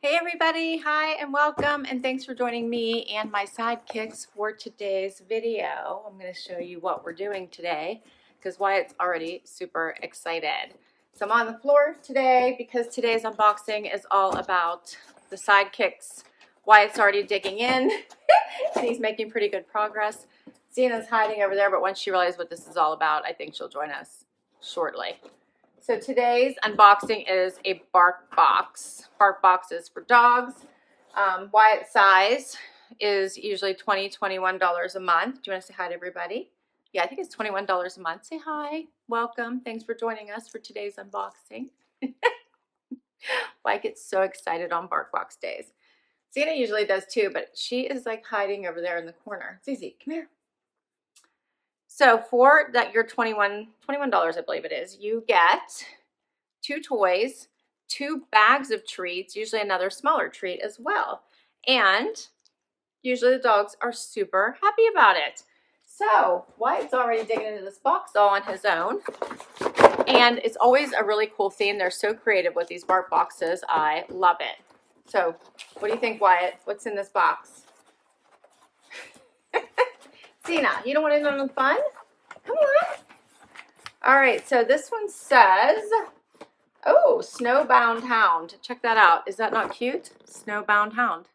Hey everybody, hi and welcome, and thanks for joining me and my sidekicks for today's video. I'm going to show you what we're doing today because Wyatt's already super excited. So I'm on the floor today because today's unboxing is all about the sidekicks. Wyatt's already digging in and he's making pretty good progress. Xena's hiding over there, but once she realizes what this is all about, I think she'll join us shortly. So today's unboxing is a bark box. Bark boxes for dogs. Wyatt's size is usually $20, $21 a month. Do you want to say hi to everybody? Yeah, I think it's $21 a month. Say hi. Welcome. Thanks for joining us for today's unboxing. Wyatt gets so excited on bark box days. Xena usually does too, but she is like hiding over there in the corner. Zizi, come here. So for that, your $21, I believe it is, you get 2 toys, 2 bags of treats, usually another smaller treat as well. And usually the dogs are super happy about it. So Wyatt's already digging into this box all on his own. And it's always a really cool theme. They're so creative with these bark boxes. I love it. So what do you think, Wyatt? What's in this box? Xena, you don't want in on the fun? Come on. All right, so this one says, oh, snowbound hound. Check that out. Is that not cute? Snowbound hound.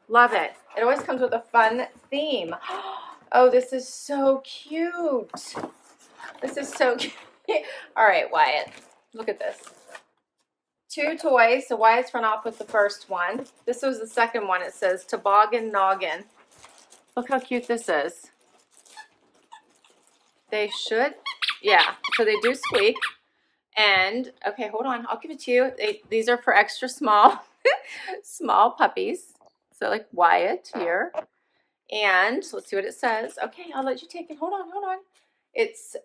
Love it. It always comes with a fun theme. Oh, this is so cute. This is so cute. All right, Wyatt, look at this. 2 toys. So Wyatt's run off with the first one. This was the second one. It says toboggan noggin. Look how cute this is. They should, yeah, so they do squeak. And, okay, hold on, I'll give it to you. These are for extra small, small puppies. So like Wyatt here. And let's see what it says. Okay, I'll let you take it. Hold on. It's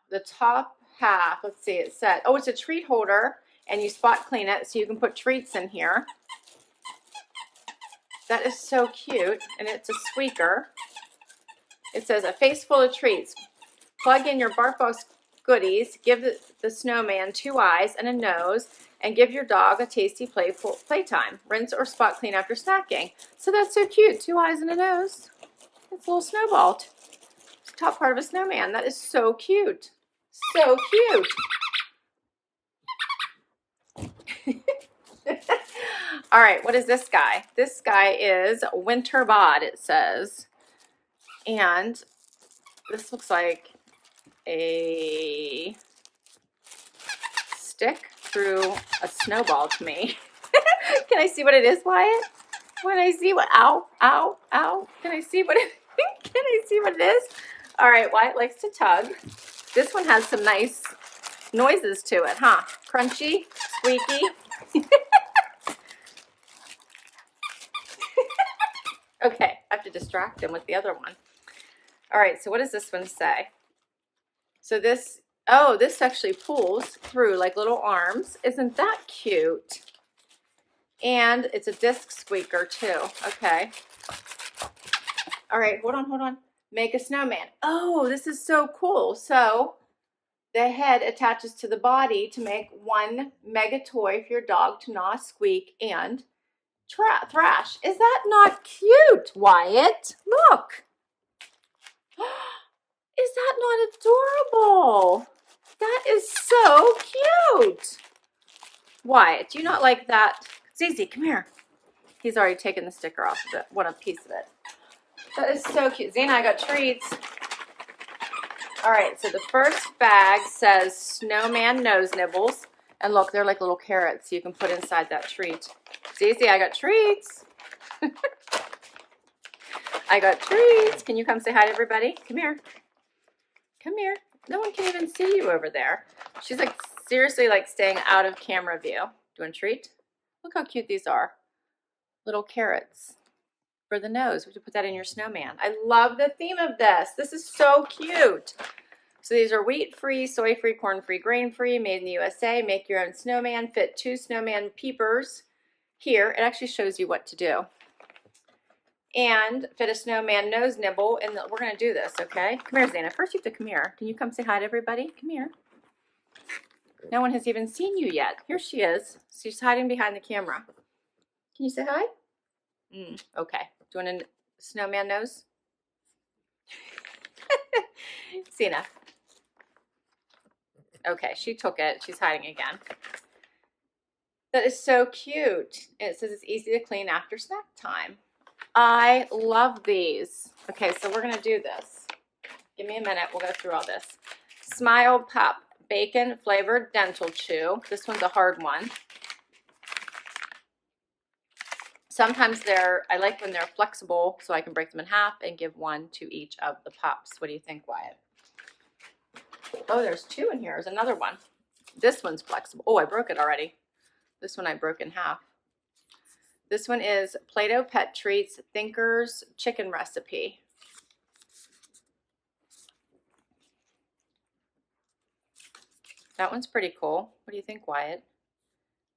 the top half. Let's see, it said, oh, it's a treat holder. And you spot clean it so you can put treats in here. That is so cute. And it's a squeaker. It says, a face full of treats. Plug in your BarkBox goodies, give the snowman 2 eyes and a nose, and give your dog a tasty playtime. Rinse or spot clean after snacking. So that's so cute. 2 eyes and a nose. It's a little snowball. It's the top part of a snowman. That is so cute. So cute. All right, what is this guy? This guy is Winter Bod, it says. And this looks like a stick through a snowball to me. Can I see what it is, Wyatt? When I see what, ow. Can I see what it is? All right, Wyatt likes to tug. This one has some nice noises to it, huh? Crunchy, squeaky. Okay, I have to distract him with the other one. All right, so what does this one say? So this actually pulls through like little arms. Isn't that cute? And it's a disc squeaker too. Okay. All right, hold on. Make a snowman. Oh, this is so cool. So the head attaches to the body to make one mega toy for your dog to gnaw, squeak, and thrash. Is that not cute, Wyatt? Look. Is that not adorable? That is so cute. Wyatt, do you not like that? Zizi, come here. He's already taken the sticker off of it. Want a piece of it. That is so cute. Xena, I got treats. All right, so the first bag says snowman nose nibbles. And look, they're like little carrots you can put inside that treat. Zizi, I got treats. I got treats. Can you come say hi to everybody? Come here. Come here. No one can even see you over there. She's like seriously like staying out of camera view. Do you want a treat? Look how cute these are. Little carrots for the nose. We should put that in your snowman. I love the theme of this. This is so cute. So these are wheat-free, soy-free, corn-free, grain-free, made in the USA. Make your own snowman. Fit 2 snowman peepers. Here, it actually shows you what to do. And fit a snowman nose nibble, and we're going to do this, okay? Come here, Xena. First, you have to come here. Can you come say hi to everybody? Come here. No one has even seen you yet. Here she is. She's hiding behind the camera. Can you say hi? Okay. Do you want a snowman nose? Xena. Okay, she took it. She's hiding again. That is so cute. And it says it's easy to clean after snack time. I love these. Okay, so we're going to do this. Give me a minute. We'll go through all this. Smile Pup Bacon Flavored Dental Chew. This one's a hard one. Sometimes I like when they're flexible so I can break them in half and give one to each of the pups. What do you think, Wyatt? Oh, there's two in here. There's another one. This one's flexible. Oh, I broke it already. This one I broke in half. This one is Play-Doh Pet Treats Thinker's Chicken Recipe. That one's pretty cool. What do you think, Wyatt?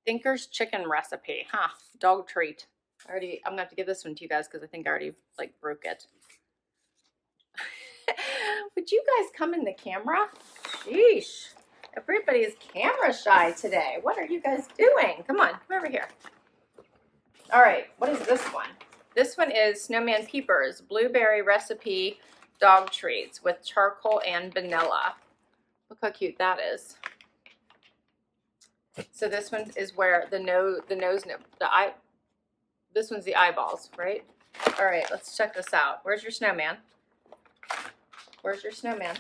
Thinker's Chicken Recipe. Huh, dog treat. I'm gonna have to give this one to you guys because I think I already broke it. Would you guys come in the camera? Sheesh. Everybody is camera shy today. What are you guys doing? Come on, come over here. All right, what is this one? This one is Snowman Peepers Blueberry Recipe Dog Treats with charcoal and vanilla. Look how cute that is. So this one is where this one's the eyeballs, right? All right, let's check this out. Where's your snowman? Where's your snowman?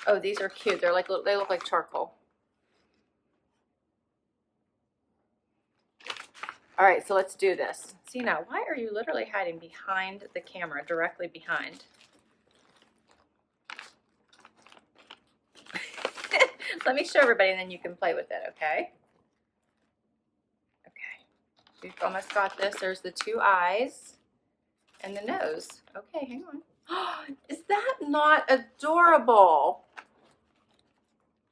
Oh, these are cute. They look like charcoal. All right, so let's do this. Xena, why are you literally hiding behind the camera, directly behind? Let me show everybody and then you can play with it, okay? Okay, we've almost got this. There's the two eyes and the nose. Okay, hang on. Is that not adorable?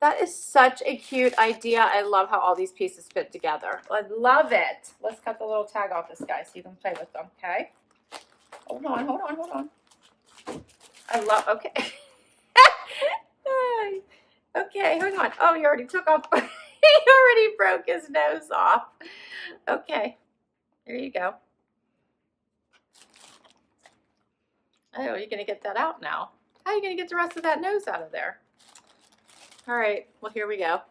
That is such a cute idea. I love how all these pieces fit together. I love it. Let's cut the little tag off this guy so you can play with them, okay? Hold on, hold on, hold on. Okay. Okay, hang on. Oh, he already took off. He already broke his nose off. Okay, there you go. Oh, you're going to get that out now. How are you going to get the rest of that nose out of there? All right, well, here we go.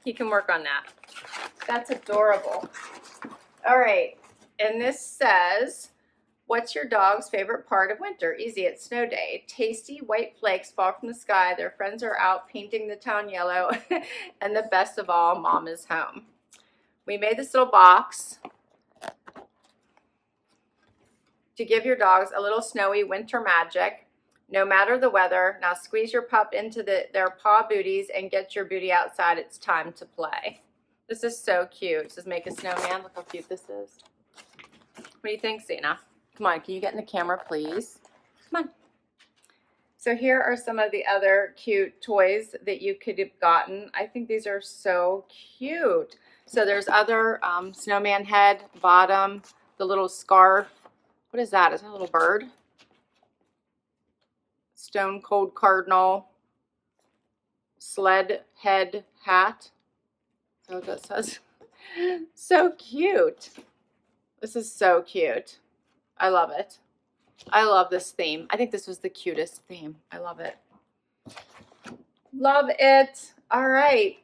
He can work on that. That's adorable. All right, and this says, what's your dog's favorite part of winter? Easy, it's snow day. Tasty white flakes fall from the sky. Their friends are out painting the town yellow. And the best of all, Mom is home. We made this little box to give your dogs a little snowy winter magic. No matter the weather, now squeeze your pup into their paw booties and get your booty outside. It's time to play. This is so cute. It says make a snowman. Look how cute this is. What do you think, Xena? Come on, can you get in the camera, please? Come on. So here are some of the other cute toys that you could have gotten. I think these are so cute. So there's other snowman head, bottom, the little scarf. What is that? Is that a little bird? Stone Cold Cardinal, sled head hat. So that says, so cute. This is so cute. I love it. I love this theme. I think this was the cutest theme. I love it. Love it. All right.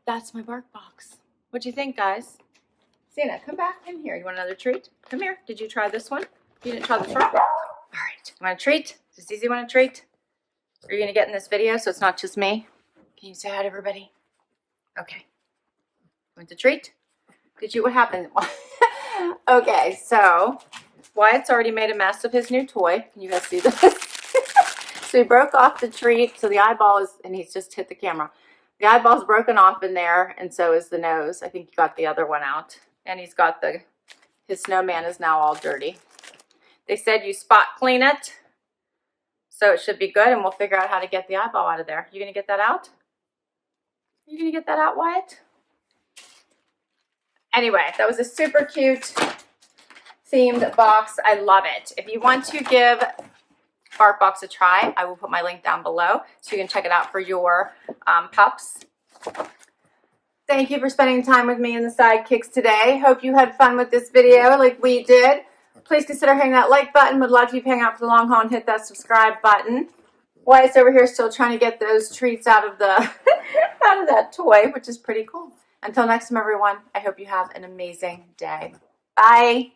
That's my bark box. What'd you think, guys? Xena, come back in here. You want another treat? Come here. Did you try this one? You didn't try this one? All right. You want a treat? Does Zizi want a treat? Are you going to get in this video so it's not just me? Can you say hi to everybody? Okay. Want a treat? What happened? Okay, so Wyatt's already made a mess of his new toy. Can you guys see this? So he broke off the treat. So the eyeball is, and he's just hit the camera. The eyeball's broken off in there, and so is the nose. I think he got the other one out. And he's got his snowman is now all dirty. They said you spot clean it. So it should be good, and we'll figure out how to get the eyeball out of there. You gonna get that out? You gonna get that out, Wyatt? Anyway, that was a super cute themed box. I love it. If you want to give BarkBox a try, I will put my link down below so you can check it out for your pups. Thank you for spending time with me in the Sidekicks today. Hope you had fun with this video like we did. Please consider hitting that like button. Would love you to hang out for the long haul and hit that subscribe button. Wyatt's over here still trying to get those treats out of the out of that toy, which is pretty cool. Until next time, everyone, I hope you have an amazing day. Bye.